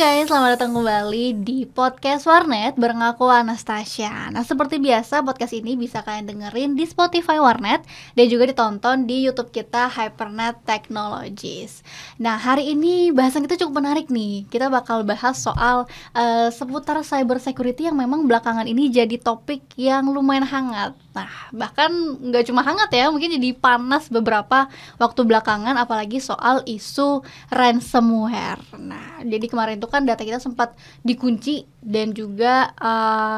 guys, selamat datang kembali di podcast Warnet bareng aku Anastasia. Nah, seperti biasa podcast ini bisa kalian dengerin di Spotify Warnet dan juga ditonton di YouTube kita Hypernet Technologies. Nah, hari ini bahasan kita cukup menarik nih. Kita bakal bahas soal seputar cyber security yang memang belakangan ini jadi topik yang lumayan hangat. Nah, bahkan nggak cuma hangat ya, mungkin jadi panas beberapa waktu belakangan, apalagi soal isu ransomware. Nah, jadi kemarin itu kan data kita sempat dikunci dan juga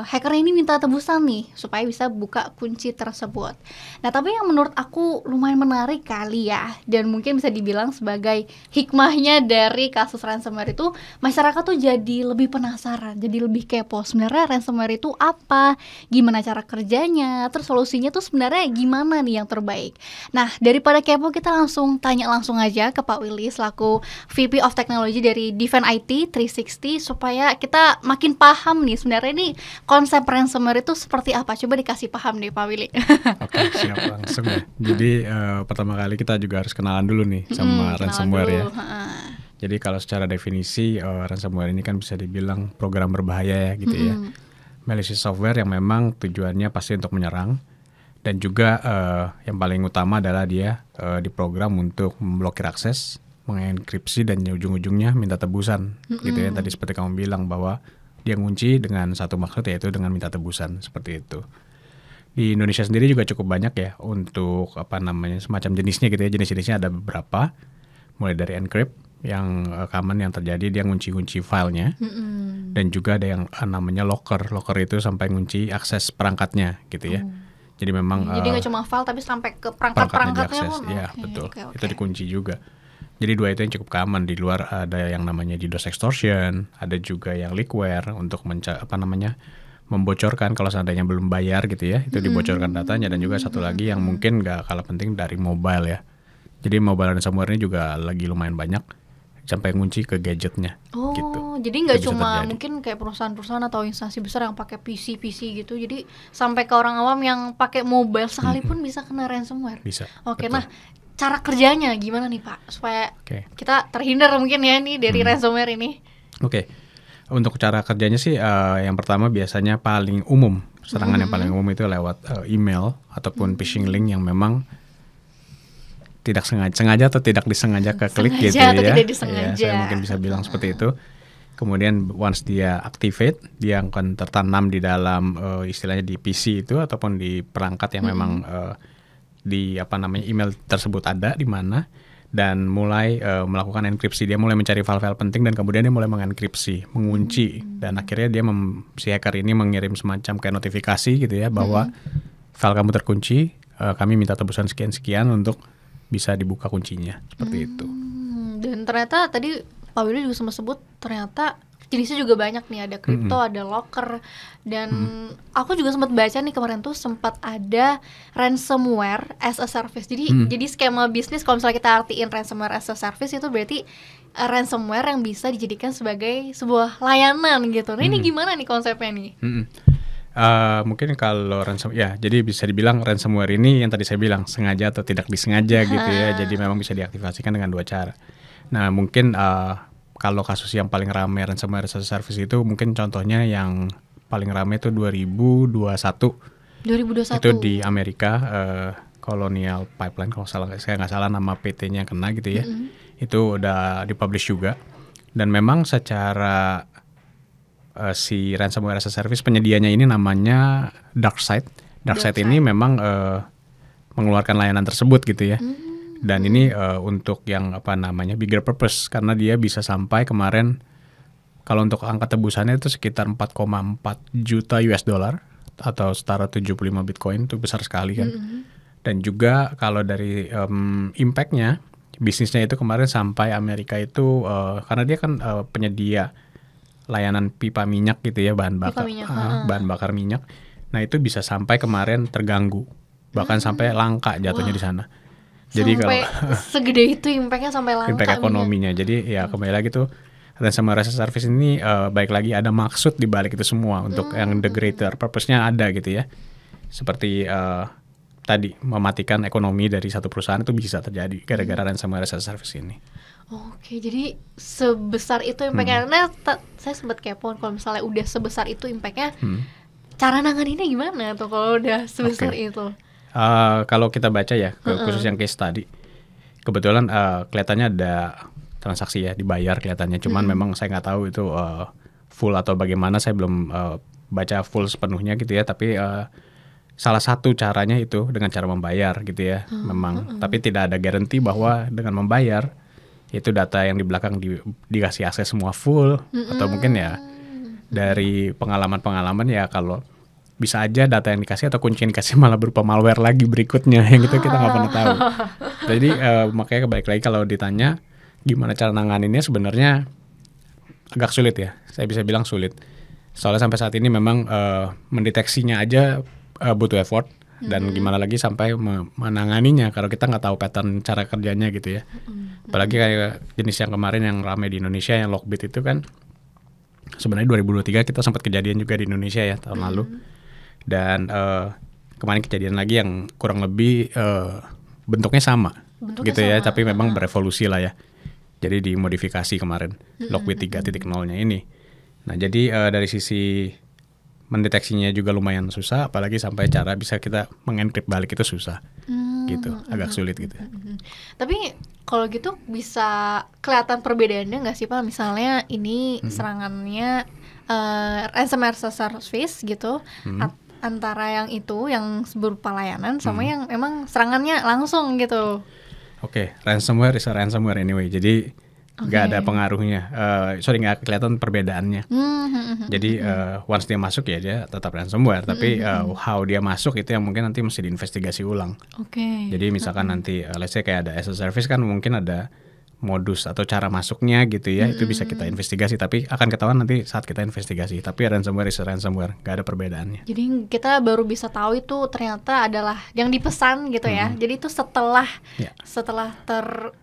hacker ini minta tebusan nih supaya bisa buka kunci tersebut. Nah, tapi yang menurut aku lumayan menarik kali ya, dan mungkin bisa dibilang sebagai hikmahnya dari kasus ransomware itu, masyarakat tuh jadi lebih penasaran, jadi lebih kepo. Sebenarnya ransomware itu apa? Gimana cara kerjanya? Terus solusinya tuh sebenarnya gimana nih yang terbaik? Nah, daripada kepo, kita tanya langsung aja ke Pak Willy selaku VP of Technology dari Defend IT 360 supaya kita makin paham nih sebenarnya ini konsep ransomware itu seperti apa. Coba dikasih paham nih Pak Willy. Oke, siap langsung ya. Jadi pertama kali kita juga harus kenalan dulu nih sama ransomware ya. Jadi kalau secara definisi ransomware ini kan bisa dibilang program berbahaya ya gitu ya. Malicious software yang memang tujuannya pasti untuk menyerang, dan juga yang paling utama adalah dia diprogram untuk memblokir akses, mengenkripsi, dan ujung-ujungnya minta tebusan gitu ya. Tadi seperti kamu bilang bahwa dia ngunci dengan satu maksud, yaitu dengan minta tebusan, seperti itu. Di Indonesia sendiri juga cukup banyak ya untuk semacam jenisnya gitu ya. Jenis-jenisnya ada beberapa, mulai dari encrypt yang common yang terjadi, dia ngunci-ngunci filenya, dan juga ada yang namanya locker itu sampai ngunci akses perangkatnya gitu ya. Jadi memang jadi nggak cuma file tapi sampai ke perangkat-perangkatnya pun. Ya, betul. Itu dikunci juga. Jadi dua itu yang cukup common. Di luar ada yang namanya DDoS extortion, ada juga yang leakware untuk membocorkan kalau seandainya belum bayar gitu ya, itu dibocorkan datanya, dan juga satu lagi yang mungkin nggak kalah penting dari mobile ya. Jadi mobile ransomware ini juga lagi lumayan banyak sampai ngunci ke gadgetnya. Gitu. Jadi nggak cuma mungkin kayak perusahaan-perusahaan atau instansi besar yang pakai PC gitu. Jadi sampai ke orang awam yang pakai mobile sekalipun bisa kena ransomware. Bisa. Oke, nah cara kerjanya gimana nih Pak supaya kita terhindar mungkin ya nih dari ransomware ini? Oke. Untuk cara kerjanya sih yang pertama biasanya paling umum, serangan yang paling umum itu lewat email ataupun phishing link yang memang tidak sengaja atau tidak disengaja klik gitu ya. Tidak disengaja. Ya, saya mungkin bisa bilang seperti itu. Kemudian once dia activate, dia akan tertanam di dalam istilahnya di PC itu ataupun di perangkat yang memang email tersebut ada di mana, dan mulai melakukan enkripsi. Dia mulai mencari file-file penting dan kemudian dia mulai mengenkripsi, mengunci, dan akhirnya dia si hacker ini mengirim semacam kayak notifikasi gitu ya bahwa file kamu terkunci, kami minta tebusan sekian-sekian untuk bisa dibuka kuncinya, seperti itu. Dan ternyata tadi Pak Willy juga sempat sebut ternyata jenisnya juga banyak nih, ada crypto, ada locker, dan aku juga sempat baca nih kemarin tuh sempat ada ransomware as a service. Jadi skema bisnis kalau misalnya kita artiin ransomware as a service itu berarti ransomware yang bisa dijadikan sebagai sebuah layanan gitu. Nah, ini gimana nih konsepnya nih? Mungkin kalau ransomware, jadi bisa dibilang ransomware ini yang tadi saya bilang sengaja atau tidak disengaja gitu ya. Jadi memang bisa diaktifasikan dengan dua cara. Nah, mungkin kalau kasus yang paling ramai ransomware as a service itu mungkin contohnya yang paling ramai itu 2021. Itu di Amerika, Colonial Pipeline kalau saya nggak salah nama PT-nya kena gitu ya. Itu udah dipublish juga. Dan memang secara si ransomware as a service penyedianya ini namanya DarkSide. DarkSide ini memang mengeluarkan layanan tersebut gitu ya. Dan ini untuk yang bigger purpose, karena dia bisa sampai kemarin kalau untuk angka tebusannya itu sekitar 4,4 juta US dollar atau setara 75 Bitcoin, itu besar sekali kan. Dan juga kalau dari impact-nya, bisnisnya itu kemarin sampai Amerika itu karena dia kan penyedia layanan pipa minyak gitu ya, bahan bakar minyak. Nah, itu bisa sampai kemarin terganggu, bahkan sampai langka jatuhnya di sana. Jadi sampai kalau segede itu impact-nya sampai langka. Impact ekonominya. Jadi ya kembali lagi tuh ransomware as a service ini baik lagi ada maksud di balik itu semua untuk yang the greater purpose-nya ada gitu ya. Seperti tadi mematikan ekonomi dari satu perusahaan itu bisa terjadi gara-gara ransomware as a service ini. Oke, jadi sebesar itu impact-nya. Nah, saya sempat kepo kalau misalnya udah sebesar itu impact-nya, cara nanganinnya gimana tuh kalau udah sebesar itu? Kalau kita baca ya, khusus yang case tadi, kebetulan kelihatannya ada transaksi ya, dibayar kelihatannya. Cuman memang saya nggak tahu itu full atau bagaimana, saya belum baca full sepenuhnya gitu ya. Tapi salah satu caranya itu dengan cara membayar gitu ya, memang. Tapi tidak ada garansi bahwa dengan membayar itu data yang di belakang dikasih akses semua full, atau mungkin ya dari pengalaman-pengalaman ya kalau bisa aja data yang dikasih atau kunci yang dikasih malah berupa malware lagi berikutnya, yang itu kita nggak pernah tahu. Jadi makanya balik lagi kalau ditanya gimana cara nanganinnya, sebenarnya agak sulit ya, saya bisa bilang sulit. Soalnya sampai saat ini memang mendeteksinya aja butuh effort, dan gimana lagi sampai menanganinya kalau kita nggak tahu pattern cara kerjanya gitu ya. Apalagi kayak jenis yang kemarin yang ramai di Indonesia yang Lockbit itu kan sebenarnya 2023 kita sempat kejadian juga di Indonesia ya tahun lalu. Dan kemarin kejadian lagi yang kurang lebih bentuknya sama gitu ya, tapi memang berevolusi lah ya. Jadi dimodifikasi kemarin Lockbit 3.0-nya ini. Nah jadi dari sisi mendeteksinya juga lumayan susah, apalagi sampai cara bisa kita mengenkrip balik itu susah, gitu, agak sulit gitu. Tapi kalau gitu bisa kelihatan perbedaannya nggak sih Pak? Misalnya ini serangannya ransomware as a service gitu, antara yang itu yang berupa layanan sama yang emang serangannya langsung gitu. Oke, ransomware is a ransomware anyway, jadi nggak ada pengaruhnya, nggak kelihatan perbedaannya. Jadi once dia masuk ya dia tetap ransomware, tapi how dia masuk itu yang mungkin nanti mesti diinvestigasi ulang. Jadi misalkan nanti let's say kayak ada as a service kan mungkin ada modus atau cara masuknya gitu ya, itu bisa kita investigasi, tapi akan ketahuan nanti saat kita investigasi. Tapi ransomware is a ransomware, nggak ada perbedaannya. Jadi kita baru bisa tahu itu ternyata adalah yang dipesan gitu ya. Jadi itu setelah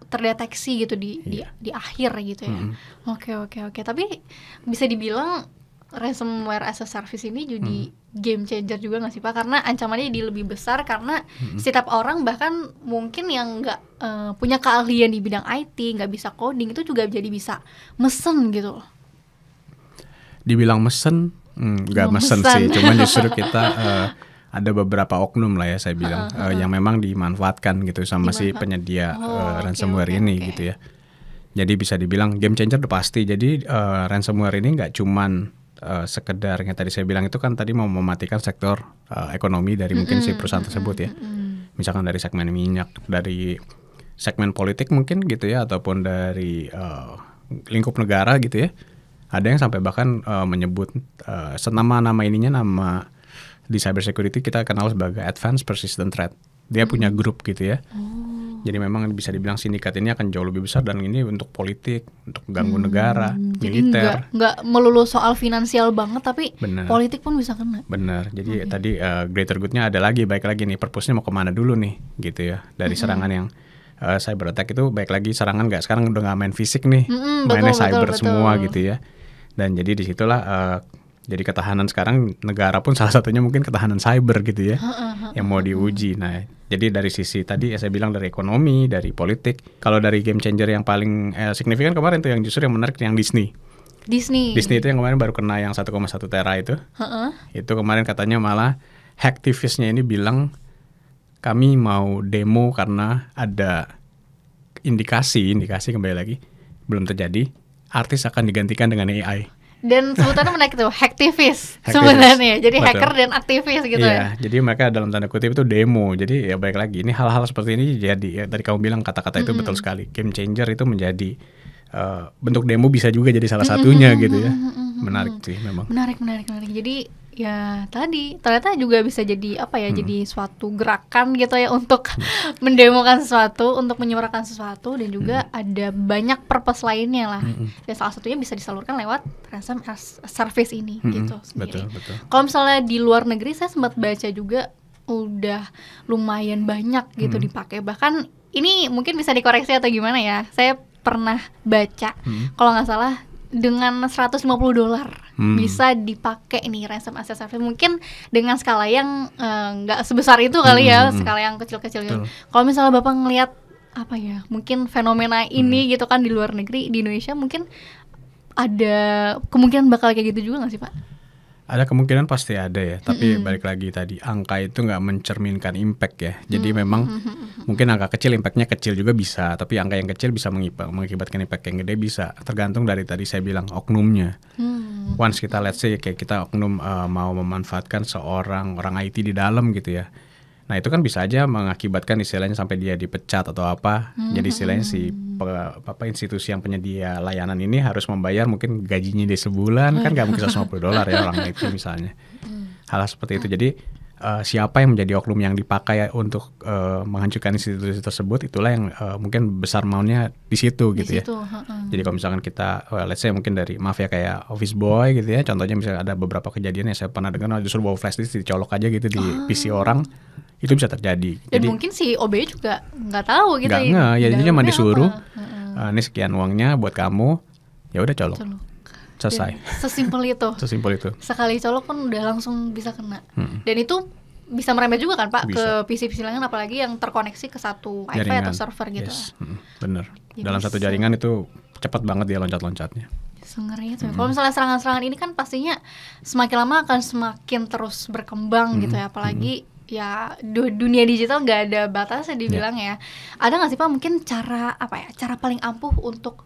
terdeteksi gitu di akhir gitu ya. Oke. Tapi bisa dibilang ransomware as a service ini jadi game changer juga nggak sih Pak? Karena ancamannya jadi lebih besar karena setiap orang bahkan mungkin yang nggak punya keahlian di bidang IT, nggak bisa coding, itu juga jadi bisa mesen gitu. Dibilang mesen, nggak mesen sih, cuman justru kita ada beberapa oknum lah ya saya bilang yang memang dimanfaatkan gitu sama si penyedia ransomware ini gitu ya. Jadi bisa dibilang game changer udah pasti. Jadi ransomware ini nggak cuman sekedar yang tadi saya bilang itu kan tadi mau mematikan sektor ekonomi dari mungkin si perusahaan tersebut ya. Misalkan dari segmen minyak, dari segmen politik mungkin gitu ya, ataupun dari lingkup negara gitu ya. Ada yang sampai bahkan menyebut nama ininya, nama di cyber security kita kenal sebagai advanced persistent threat. Dia punya grup gitu ya. Jadi memang bisa dibilang sindikat ini akan jauh lebih besar, dan ini untuk politik, untuk ganggu negara, militer. Jadi nggak melulu soal finansial banget, tapi politik pun bisa kena. Benar. Jadi tadi greater good-nya ada lagi, baik lagi nih, purpose-nya mau kemana dulu nih, gitu ya. Dari serangan yang cyber attack itu baik lagi serangan nggak, sekarang udah nggak main fisik nih, mainnya cyber semua gitu ya. Dan jadi disitulah jadi ketahanan sekarang negara pun salah satunya mungkin ketahanan cyber gitu ya, yang mau diuji. Nah, jadi dari sisi tadi saya bilang dari ekonomi, dari politik. Kalau dari game changer yang paling signifikan kemarin tuh yang justru yang menarik yang Disney itu yang kemarin baru kena yang 1,1 tera itu. Itu kemarin katanya malah hacktivisnya ini bilang kami mau demo karena ada indikasi kembali lagi belum terjadi, artis akan digantikan dengan AI. Dan sebutannya menarik tuh, hacktivis sebenarnya. Jadi hacker dan aktivis gitu ya. Jadi mereka dalam tanda kutip itu demo. Jadi ya baik lagi, ini hal-hal seperti ini jadi ya, tadi kamu bilang kata-kata itu betul sekali. Game changer itu menjadi bentuk demo, bisa juga jadi salah satunya gitu ya. Menarik sih memang. Menarik. Jadi ya tadi ternyata juga bisa jadi apa ya, jadi suatu gerakan gitu ya untuk mendemokan sesuatu, untuk menyuarakan sesuatu, dan juga ada banyak purpose lainnya lah. Dan salah satunya bisa disalurkan lewat ransomware service ini gitu sendiri. Betul. Kalau misalnya di luar negeri saya sempat baca juga udah lumayan banyak gitu dipakai. Bahkan ini mungkin bisa dikoreksi atau gimana ya. Saya pernah baca kalau nggak salah dengan $150 bisa dipakai nih ransom as a service. Mungkin dengan skala yang nggak sebesar itu kali ya, skala yang kecil-kecil gitu. Kalau misalnya Bapak ngelihat apa ya, mungkin fenomena ini gitu kan di luar negeri, di Indonesia mungkin ada kemungkinan bakal kayak gitu juga nggak sih Pak? Ada kemungkinan, pasti ada ya, tapi balik lagi tadi, angka itu nggak mencerminkan impact ya. Jadi memang mungkin angka kecil impactnya kecil juga bisa, tapi angka yang kecil bisa mengakibatkan impact yang gede bisa, tergantung dari tadi saya bilang oknumnya. Once kita let's say kayak kita oknum mau memanfaatkan seorang orang IT di dalam gitu ya. Nah itu kan bisa aja mengakibatkan istilahnya sampai dia dipecat atau apa. Jadi istilahnya si institusi yang penyedia layanan ini harus membayar mungkin gajinya di sebulan, kan nggak mungkin $150 ya orang IT misalnya. Hal seperti itu. Jadi siapa yang menjadi oknum yang dipakai untuk menghancurkan institusi tersebut, itulah yang mungkin besar maunya di situ gitu ya. Jadi kalau misalkan kita let's say mungkin dari mafia kayak Office Boy gitu ya, contohnya misalnya ada beberapa kejadian yang saya pernah dengar, justru bawa flash disk dicolok aja gitu di PC orang, itu bisa terjadi. Dan jadi mungkin si OB juga nggak tahu gitu. Ya jadi cuma disuruh ini sekian uangnya buat kamu, ya udah colok. Selesai. Sesimpel itu. Sesimpel itu. Sekali colok kan udah langsung bisa kena. Dan itu bisa merembet juga kan Pak ke PC-PC lain, apalagi yang terkoneksi ke satu WiFi atau server gitu. Yes. Bener. Jadi dalam satu jaringan itu cepat banget dia loncat-loncatnya. Sengeri itu. Kalau misalnya serangan-serangan ini kan pastinya semakin lama akan semakin terus berkembang gitu ya, apalagi ya dunia digital nggak ada batasnya dibilang ya. Ada nggak sih Pak mungkin cara cara paling ampuh untuk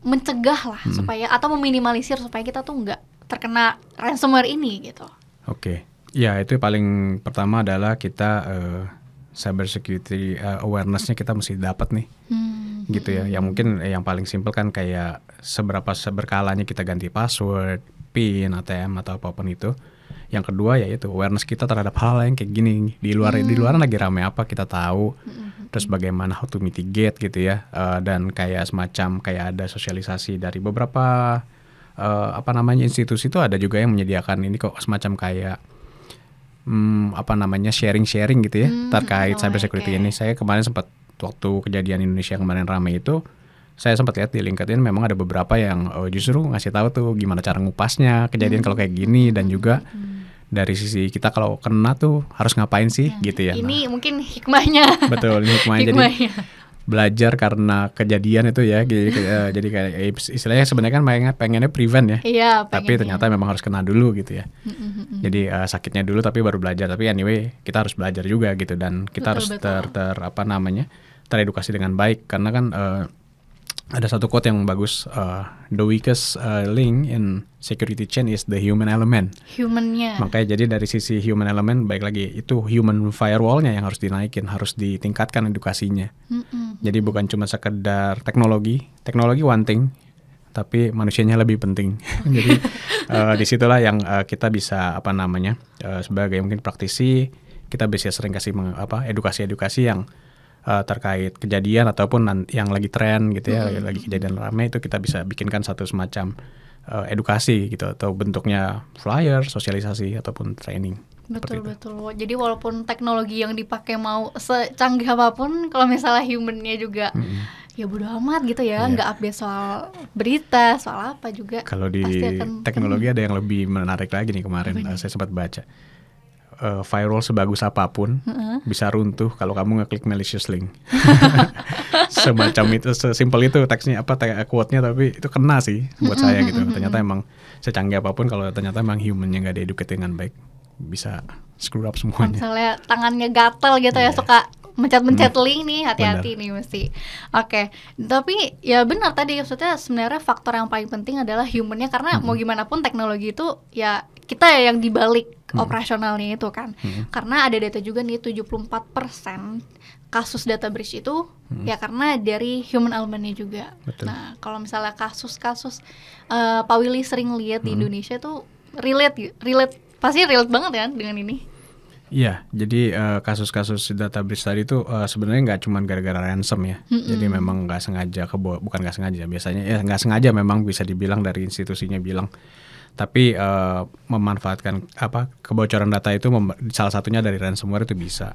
mencegah lah supaya atau meminimalisir supaya kita tuh nggak terkena ransomware ini gitu? Oke. Ya itu paling pertama adalah kita cyber security awareness-nya kita mesti dapat nih. Gitu ya. Yang mungkin yang paling simpel kan kayak seberapa berkalanya kita ganti password, PIN, ATM atau apapun itu. Yang kedua yaitu awareness kita terhadap hal yang kayak gini. Di luar lagi rame apa kita tahu. Terus bagaimana how to mitigate gitu ya. Dan kayak semacam kayak ada sosialisasi dari beberapa institusi itu ada juga yang menyediakan ini kok semacam kayak sharing gitu ya terkait cyber security ini. Saya kemarin sempat waktu kejadian Indonesia kemarin ramai itu, saya sempat lihat di LinkedIn memang ada beberapa yang justru ngasih tahu tuh gimana cara ngupasnya kejadian kalau kayak gini, dan juga dari sisi kita kalau kena tuh harus ngapain sih gitu ya. Ini mungkin hikmahnya. Betul, ini hikmahnya. Jadi belajar karena kejadian itu ya, jadi kayak istilahnya sebenarnya kan pengennya prevent ya. Iya, tapi ternyata memang harus kena dulu gitu ya. Jadi sakitnya dulu tapi baru belajar. Tapi anyway kita harus belajar juga gitu, dan kita harus teredukasi dengan baik, karena kan ada satu quote yang bagus, the weakest link in security chain is the human element. Humannya. Makanya jadi dari sisi human element, baik lagi itu human firewall-nya yang harus dinaikin, harus ditingkatkan edukasinya. Jadi bukan cuma sekedar teknologi one thing, tapi manusianya lebih penting. Jadi disitulah yang kita bisa sebagai mungkin praktisi, kita bisa sering kasih edukasi yang terkait kejadian ataupun yang lagi tren gitu ya, lagi kejadian ramai itu kita bisa bikinkan satu semacam edukasi gitu, atau bentuknya flyer, sosialisasi ataupun training. Betul. Jadi walaupun teknologi yang dipakai mau secanggih apapun, kalau misalnya humannya juga ya bodo amat gitu ya, nggak update soal berita, soal apa juga. Kalau di teknologi ada yang lebih menarik lagi nih kemarin, saya sempat baca. Firewall sebagus apapun bisa runtuh kalau kamu ngeklik malicious link. Semacam itu, sesimpel itu teksnya quote-nya, tapi itu kena sih buat saya gitu. Ternyata emang secanggih apapun, kalau ternyata emang human-nya nggak di-educate dengan baik, bisa screw up semuanya. Misalnya tangannya gatel gitu ya, suka mencet-mencet link nih, hati-hati nih mesti. Oke. Tapi ya benar tadi, maksudnya sebenarnya faktor yang paling penting adalah humannya, karena mau gimana pun teknologi itu ya kita yang dibalik operasionalnya itu kan. Karena ada data juga nih, 74% kasus data breach itu ya karena dari human elementnya juga. Betul. Nah kalau misalnya kasus-kasus Pak Willy sering lihat di Indonesia tuh relate pasti relate banget kan dengan ini. Iya, jadi kasus-kasus data breach tadi itu sebenarnya nggak cuma gara-gara ransom ya. Jadi memang nggak sengaja, bukan nggak sengaja, biasanya ya nggak sengaja memang bisa dibilang dari institusinya bilang. Tapi memanfaatkan kebocoran data itu salah satunya dari ransomware itu bisa.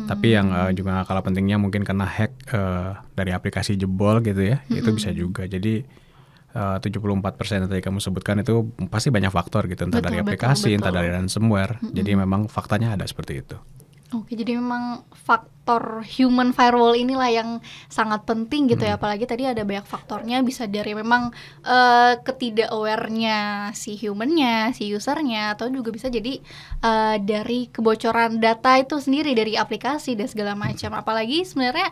Tapi yang juga nggak kalah pentingnya mungkin kena hack dari aplikasi jebol gitu ya, itu bisa juga. Jadi 74% yang tadi kamu sebutkan itu pasti banyak faktor gitu, entah dari Betul, aplikasi, betul, entah betul. dari ransomware. Jadi memang faktanya ada seperti itu. Oke, jadi memang faktor human firewall inilah yang sangat penting gitu ya. Apalagi tadi ada banyak faktornya, bisa dari memang ketidak aware-nya si human-nya, si usernya, atau juga bisa jadi dari kebocoran data itu sendiri dari aplikasi dan segala macam. Apalagi sebenarnya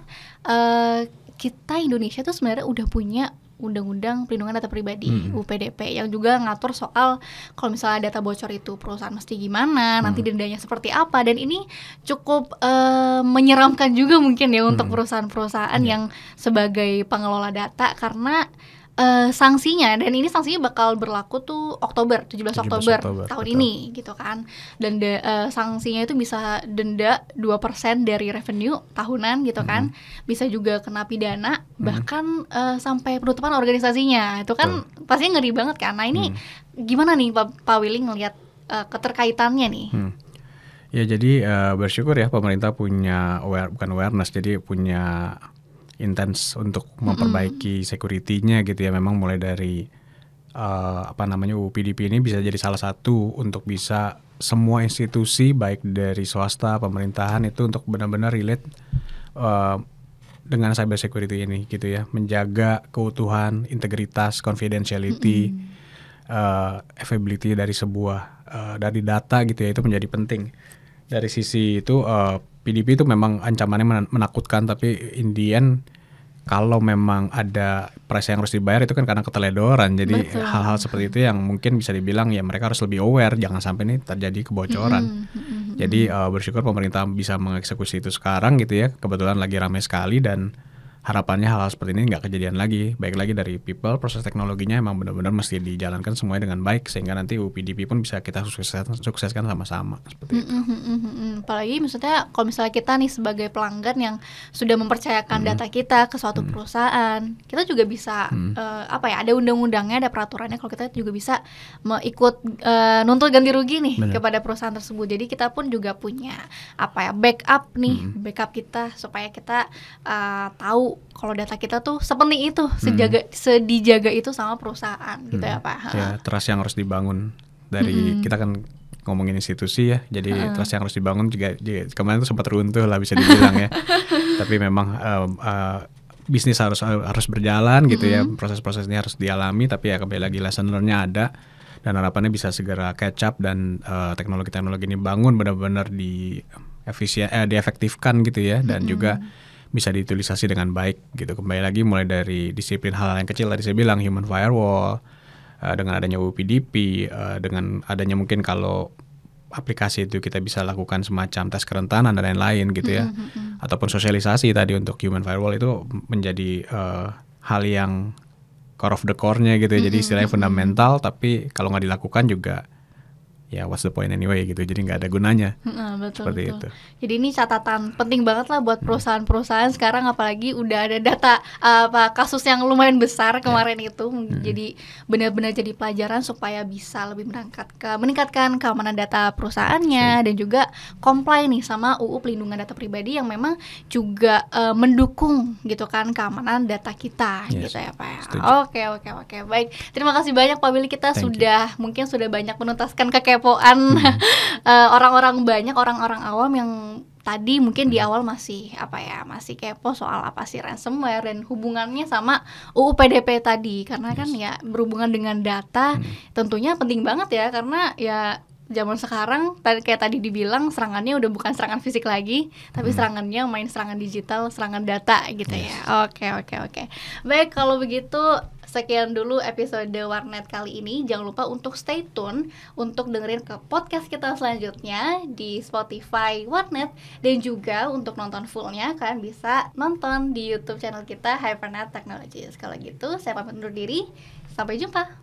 kita Indonesia tuh sebenarnya udah punya Undang-Undang Perlindungan Data Pribadi UPDP yang juga ngatur soal kalau misalnya data bocor itu perusahaan mesti gimana, nanti dendanya seperti apa, dan ini cukup menyeramkan juga mungkin ya untuk perusahaan-perusahaan yang sebagai pengelola data, karena sanksinya, dan ini sanksinya bakal berlaku tuh 17 Oktober tahun betul. ini gitu kan. Dan sanksinya itu bisa denda 2% dari revenue tahunan gitu kan. Bisa juga kena pidana, bahkan sampai penutupan organisasinya. Itu kan pasti ngeri banget kan. Nah, ini gimana nih Pak Willy ngelihat keterkaitannya nih? Ya, jadi bersyukur ya pemerintah punya bukan awareness, jadi punya intens untuk memperbaiki security-nya gitu ya. Memang mulai dari UU PDP ini bisa jadi salah satu untuk bisa semua institusi baik dari swasta, pemerintahan itu untuk benar-benar relate dengan cyber security ini gitu ya, menjaga keutuhan, integritas, confidentiality, availability dari sebuah dari data gitu ya, itu menjadi penting. Dari sisi itu PDP itu memang ancamannya menakutkan, tapi in the end kalau memang ada price yang harus dibayar itu kan karena keteledoran. Jadi hal-hal seperti itu yang mungkin bisa dibilang ya mereka harus lebih aware, jangan sampai ini terjadi kebocoran. Jadi bersyukur pemerintah bisa mengeksekusi itu sekarang gitu ya. Kebetulan lagi ramai sekali dan harapannya hal-hal seperti ini nggak kejadian lagi. Baik lagi dari people, proses teknologinya emang benar-benar mesti dijalankan semuanya dengan baik sehingga nanti UPDP pun bisa kita sukseskan sama-sama seperti itu. Apalagi maksudnya kalau misalnya kita nih sebagai pelanggan yang sudah mempercayakan data kita ke suatu perusahaan, kita juga bisa ada undang-undangnya, ada peraturannya kalau kita juga bisa ikut nuntut ganti rugi nih kepada perusahaan tersebut. Jadi kita pun juga punya backup nih, backup kita supaya kita tahu kalau data kita tuh seperti itu, sedijaga itu sama perusahaan gitu ya Pak. Ya, trust yang harus dibangun dari kita kan ngomongin institusi ya, jadi trust yang harus dibangun juga kemarin tuh sempat runtuh lah bisa dibilang ya. Tapi memang bisnis harus berjalan gitu ya, proses-proses ini harus dialami, tapi ya kembali lagi lesson learn-nya ada dan harapannya bisa segera catch up dan teknologi-teknologi ini bangun benar-benar diefektifkan gitu ya, dan juga bisa diutilisasi dengan baik gitu. Kembali lagi mulai dari disiplin hal yang kecil tadi saya bilang, human firewall, dengan adanya UU PDP, dengan adanya mungkin kalau aplikasi itu kita bisa lakukan semacam tes kerentanan dan lain-lain gitu ya, ataupun sosialisasi tadi untuk human firewall itu menjadi hal yang core of the core-nya gitu ya. Jadi istilahnya fundamental, tapi kalau nggak dilakukan juga ya what's the point anyway gitu, jadi nggak ada gunanya. Betul, seperti betul. itu. Jadi ini catatan penting banget lah buat perusahaan-perusahaan sekarang, apalagi udah ada data kasus yang lumayan besar kemarin itu. Jadi benar-benar jadi pelajaran supaya bisa lebih meningkatkan keamanan data perusahaannya dan juga comply nih sama UU Pelindungan Data Pribadi yang memang juga mendukung gitu kan keamanan data kita gitu ya Pak. Oke. Baik. Terima kasih banyak Pak Willy, kita mungkin sudah banyak menuntaskan kekepoan orang-orang awam yang tadi mungkin di awal masih kepo soal apa sih ransomware dan hubungannya sama UU PDP tadi, karena kan ya berhubungan dengan data tentunya penting banget ya, karena ya zaman sekarang kayak tadi dibilang serangannya udah bukan serangan fisik lagi, tapi serangannya main serangan digital, serangan data gitu ya. Oke. Baik, kalau begitu sekian dulu episode Warnet kali ini. Jangan lupa untuk stay tune untuk dengerin ke podcast kita selanjutnya di Spotify Warnet, dan juga untuk nonton fullnya kalian bisa nonton di YouTube channel kita Hypernet Technologies. Kalau gitu saya pamit undur diri, sampai jumpa.